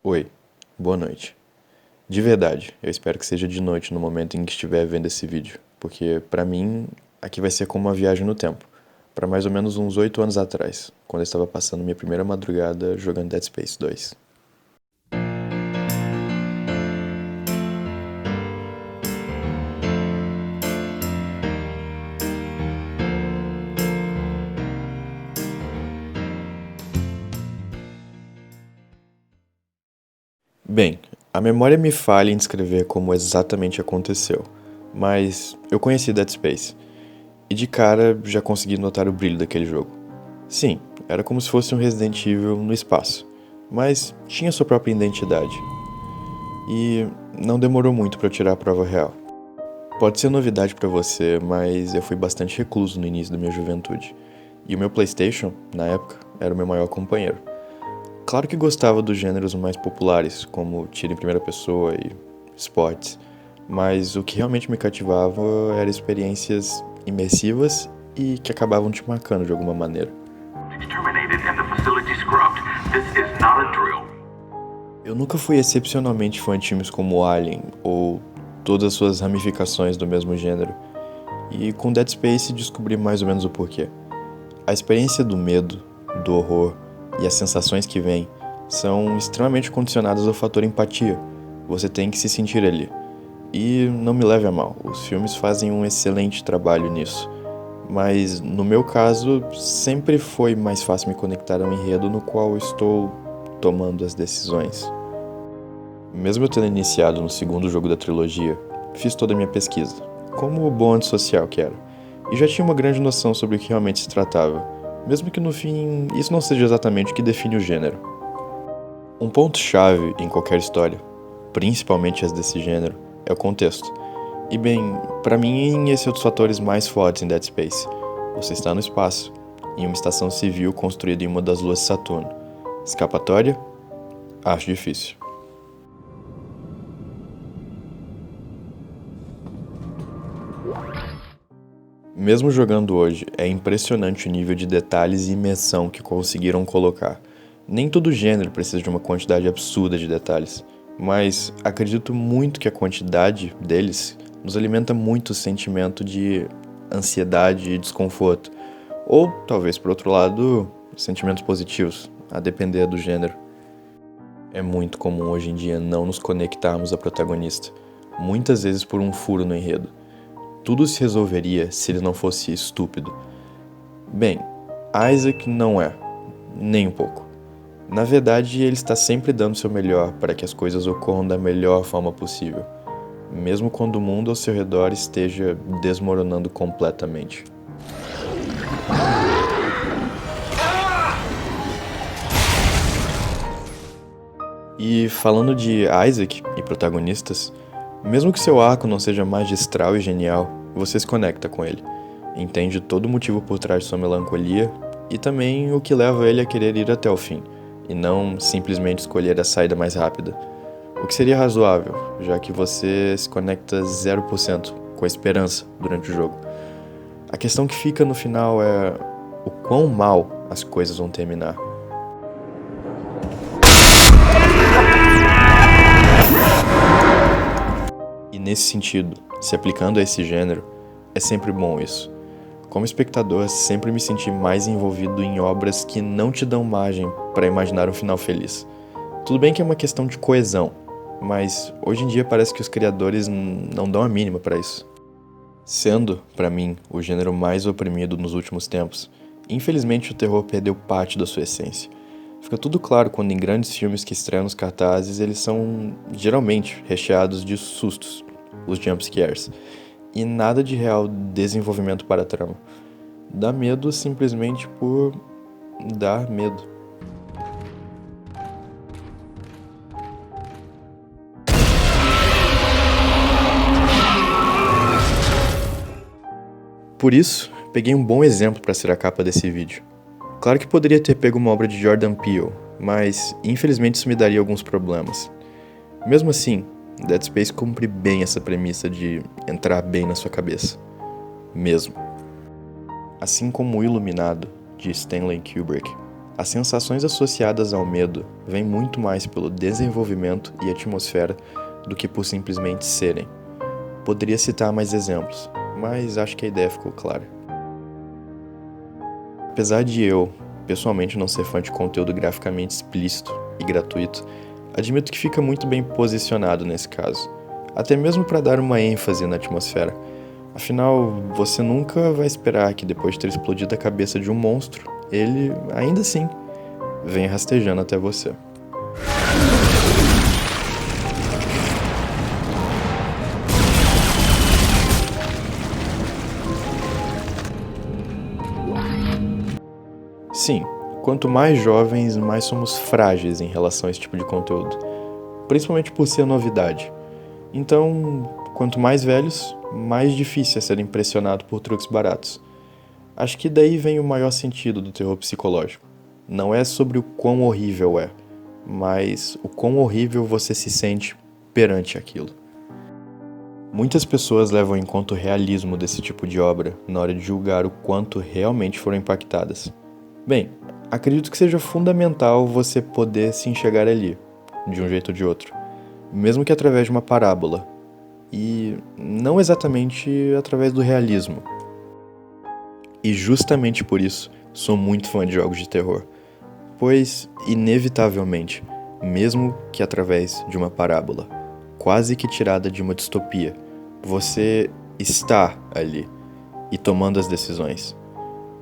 Oi, boa noite. De verdade, eu espero que seja de noite no momento em que estiver vendo esse vídeo, porque pra mim aqui vai ser como uma viagem no tempo, pra mais ou menos uns 8 anos atrás, quando eu estava passando minha primeira madrugada jogando Dead Space 2. Bem, a memória me falha em descrever como exatamente aconteceu, mas eu conheci Dead Space, e de cara já consegui notar o brilho daquele jogo. Sim, era como se fosse um Resident Evil no espaço, mas tinha sua própria identidade. E não demorou muito para eu tirar a prova real. Pode ser novidade pra você, mas eu fui bastante recluso no início da minha juventude. E o meu PlayStation, na época, era o meu maior companheiro. Claro que gostava dos gêneros mais populares, como tiro em primeira pessoa e esportes, mas o que realmente me cativava eram experiências imersivas e que acabavam te marcando de alguma maneira. Eu nunca fui excepcionalmente fã de filmes como Alien ou todas as suas ramificações do mesmo gênero, e com Dead Space descobri mais ou menos o porquê. A experiência do medo, do horror e as sensações que vêm são extremamente condicionadas ao fator empatia. Você tem que se sentir ali. E não me leve a mal, os filmes fazem um excelente trabalho nisso. Mas no meu caso, sempre foi mais fácil me conectar a um enredo no qual estou tomando as decisões. Mesmo eu tendo iniciado no segundo jogo da trilogia, fiz toda a minha pesquisa, como o bom antissocial que era, e já tinha uma grande noção sobre o que realmente se tratava, mesmo que no fim isso não seja exatamente o que define o gênero. Um ponto-chave em qualquer história, principalmente as desse gênero, é o contexto. E bem, pra mim esse é um dos fatores mais fortes em Dead Space. Você está no espaço, em uma estação civil construída em uma das luas de Saturno. Escapatória? Acho difícil. Mesmo jogando hoje, é impressionante o nível de detalhes e imersão que conseguiram colocar. Nem todo gênero precisa de uma quantidade absurda de detalhes, mas acredito muito que a quantidade deles nos alimenta muito o sentimento de ansiedade e desconforto, ou talvez por outro lado, sentimentos positivos, a depender do gênero. É muito comum hoje em dia não nos conectarmos à protagonista, muitas vezes por um furo no enredo. Tudo se resolveria se ele não fosse estúpido. Bem, Isaac não é, nem um pouco. Na verdade, ele está sempre dando seu melhor para que as coisas ocorram da melhor forma possível, mesmo quando o mundo ao seu redor esteja desmoronando completamente. E falando de Isaac e protagonistas, mesmo que seu arco não seja magistral e genial, você se conecta com ele, entende todo o motivo por trás de sua melancolia e também o que leva ele a querer ir até o fim, e não simplesmente escolher a saída mais rápida. O que seria razoável, já que você se conecta 0% com a esperança durante o jogo. A questão que fica no final é o quão mal as coisas vão terminar. E nesse sentido, se aplicando a esse gênero, é sempre bom isso. Como espectador, sempre me senti mais envolvido em obras que não te dão margem para imaginar um final feliz. Tudo bem que é uma questão de coesão, mas hoje em dia parece que os criadores não dão a mínima para isso. Sendo, para mim, o gênero mais oprimido nos últimos tempos, infelizmente o terror perdeu parte da sua essência. Fica tudo claro quando em grandes filmes que estreiam nos cartazes eles são geralmente recheados de sustos, os jumpscares, e nada de real desenvolvimento para a trama. Dá medo simplesmente por dar medo. Por isso, peguei um bom exemplo para ser a capa desse vídeo. Claro que poderia ter pego uma obra de Jordan Peele, mas infelizmente isso me daria alguns problemas. Mesmo assim, Dead Space cumpre bem essa premissa de entrar bem na sua cabeça. Mesmo. Assim como O Iluminado, de Stanley Kubrick, as sensações associadas ao medo vêm muito mais pelo desenvolvimento e atmosfera do que por simplesmente serem. Poderia citar mais exemplos, mas acho que a ideia ficou clara. Apesar de eu, pessoalmente, não ser fã de conteúdo graficamente explícito e gratuito, admito que fica muito bem posicionado nesse caso, até mesmo para dar uma ênfase na atmosfera. Afinal, você nunca vai esperar que depois de ter explodido a cabeça de um monstro, ele, ainda assim, venha rastejando até você. Sim, quanto mais jovens, mais somos frágeis em relação a esse tipo de conteúdo, principalmente por ser novidade. Então, quanto mais velhos, mais difícil é ser impressionado por truques baratos. Acho que daí vem o maior sentido do terror psicológico. Não é sobre o quão horrível é, mas o quão horrível você se sente perante aquilo. Muitas pessoas levam em conta o realismo desse tipo de obra na hora de julgar o quanto realmente foram impactadas. Bem, acredito que seja fundamental você poder se enxergar ali, de um jeito ou de outro, mesmo que através de uma parábola, e não exatamente através do realismo. E justamente por isso, sou muito fã de jogos de terror, pois, inevitavelmente, mesmo que através de uma parábola, quase que tirada de uma distopia, você está ali e tomando as decisões.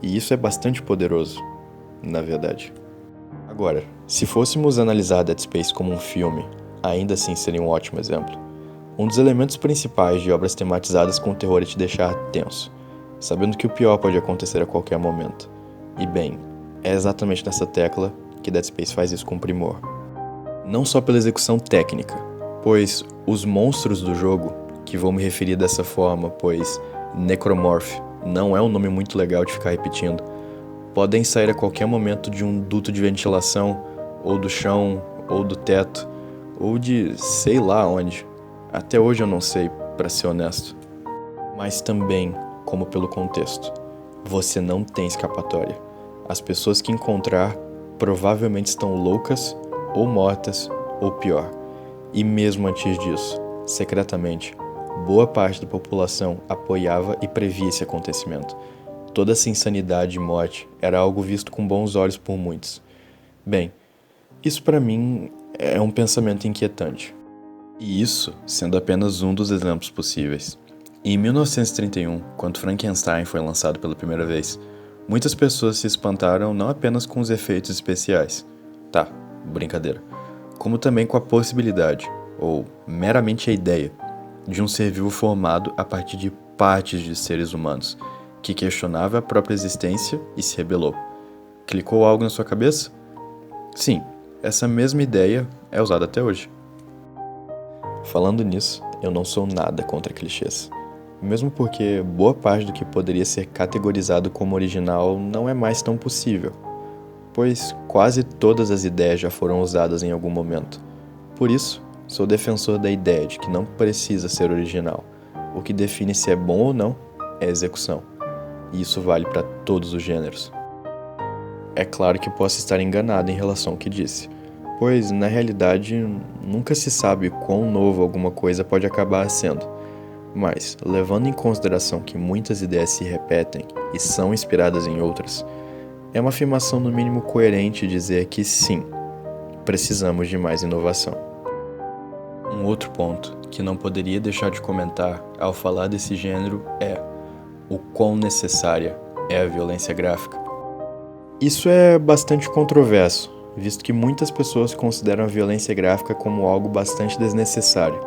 E isso é bastante poderoso, na verdade. Agora, se fôssemos analisar Dead Space como um filme, ainda assim seria um ótimo exemplo. Um dos elementos principais de obras tematizadas com terror é te deixar tenso, sabendo que o pior pode acontecer a qualquer momento. E bem, é exatamente nessa tecla que Dead Space faz isso com primor. Não só pela execução técnica, pois os monstros do jogo, que vou me referir dessa forma, pois Necromorph não é um nome muito legal de ficar repetindo, podem sair a qualquer momento de um duto de ventilação, ou do chão, ou do teto, ou de sei lá onde. Até hoje eu não sei, pra ser honesto. Mas também, como pelo contexto, você não tem escapatória. As pessoas que encontrar provavelmente estão loucas, ou mortas, ou pior. E mesmo antes disso, secretamente, boa parte da população apoiava e previa esse acontecimento. Toda essa insanidade e morte era algo visto com bons olhos por muitos. Bem, isso para mim é um pensamento inquietante. E isso sendo apenas um dos exemplos possíveis. Em 1931, quando Frankenstein foi lançado pela primeira vez, muitas pessoas se espantaram não apenas com os efeitos especiais, tá, brincadeira, como também com a possibilidade, ou meramente a ideia, de um ser vivo formado a partir de partes de seres humanos, que questionava a própria existência e se rebelou. Clicou algo na sua cabeça? Sim, essa mesma ideia é usada até hoje. Falando nisso, eu não sou nada contra clichês. Mesmo porque boa parte do que poderia ser categorizado como original não é mais tão possível, pois quase todas as ideias já foram usadas em algum momento. Por isso, sou defensor da ideia de que não precisa ser original. O que define se é bom ou não é a execução. E isso vale para todos os gêneros. É claro que posso estar enganado em relação ao que disse, pois, na realidade, nunca se sabe quão novo alguma coisa pode acabar sendo. Mas, levando em consideração que muitas ideias se repetem e são inspiradas em outras, é uma afirmação no mínimo coerente dizer que sim, precisamos de mais inovação. Um outro ponto que não poderia deixar de comentar ao falar desse gênero é o quão necessária é a violência gráfica. Isso é bastante controverso, visto que muitas pessoas consideram a violência gráfica como algo bastante desnecessário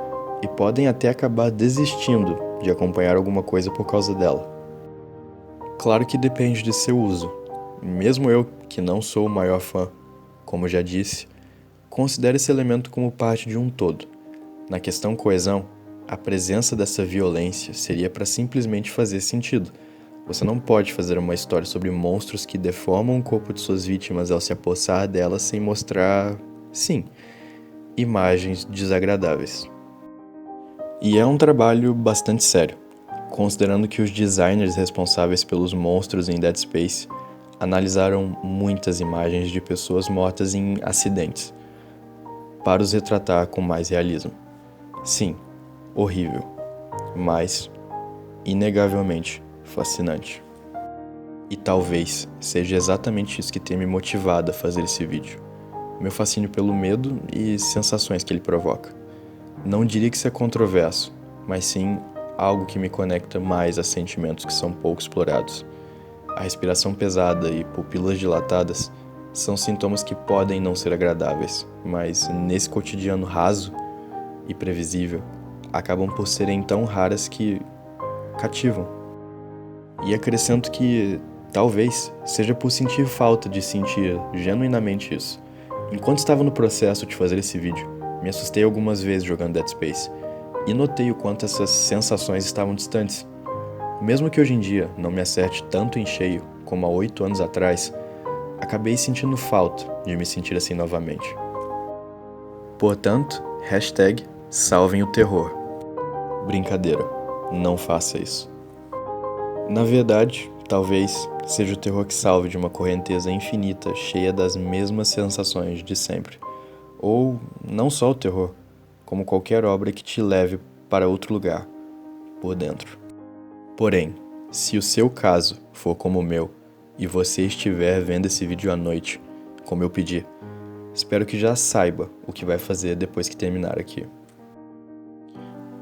e podem até acabar desistindo de acompanhar alguma coisa por causa dela. Claro que depende de seu uso. Mesmo eu, que não sou o maior fã, como já disse, considero esse elemento como parte de um todo. Na questão coesão, a presença dessa violência seria para simplesmente fazer sentido. Você não pode fazer uma história sobre monstros que deformam o corpo de suas vítimas ao se apossar delas sem mostrar, sim, imagens desagradáveis. E é um trabalho bastante sério, considerando que os designers responsáveis pelos monstros em Dead Space Analisaram muitas imagens de pessoas mortas em acidentes, para os retratar com mais realismo. Sim, horrível, mas inegavelmente fascinante. E talvez seja exatamente isso que tenha me motivado a fazer esse vídeo. Meu fascínio pelo medo e sensações que ele provoca. Não diria que isso é controverso, mas sim algo que me conecta mais a sentimentos que são pouco explorados. A respiração pesada e pupilas dilatadas são sintomas que podem não ser agradáveis, mas nesse cotidiano raso e previsível, acabam por serem tão raras que cativam. E acrescento que, talvez, seja por sentir falta de sentir genuinamente isso. Enquanto estava no processo de fazer esse vídeo, me assustei algumas vezes jogando Dead Space e notei o quanto essas sensações estavam distantes. Mesmo que hoje em dia não me acerte tanto em cheio como há 8 anos atrás, acabei sentindo falta de me sentir assim novamente. Portanto, #salvem o terror. Brincadeira, não faça isso. Na verdade, talvez seja o terror que salve de uma correnteza infinita cheia das mesmas sensações de sempre. Ou não só o terror, como qualquer obra que te leve para outro lugar, por dentro. Porém, se o seu caso for como o meu, e você estiver vendo esse vídeo à noite, como eu pedi, espero que já saiba o que vai fazer depois que terminar aqui.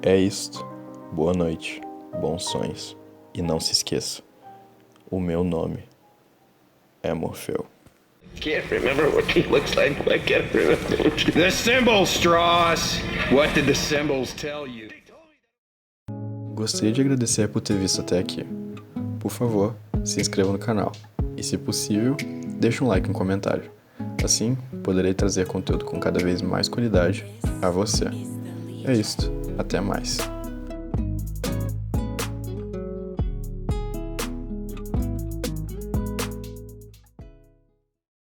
É isto. Boa noite, bons sonhos, e não se esqueça, o meu nome é Morfeu. Can't remember what he looks like. I can't remember. The symbols, Strauss! What did the symbols tell you? Gostaria de agradecer por ter visto até aqui. Por favor, se inscreva no canal e, se possível, deixe um like e um comentário. Assim, poderei trazer conteúdo com cada vez mais qualidade a você. É isto. Até mais.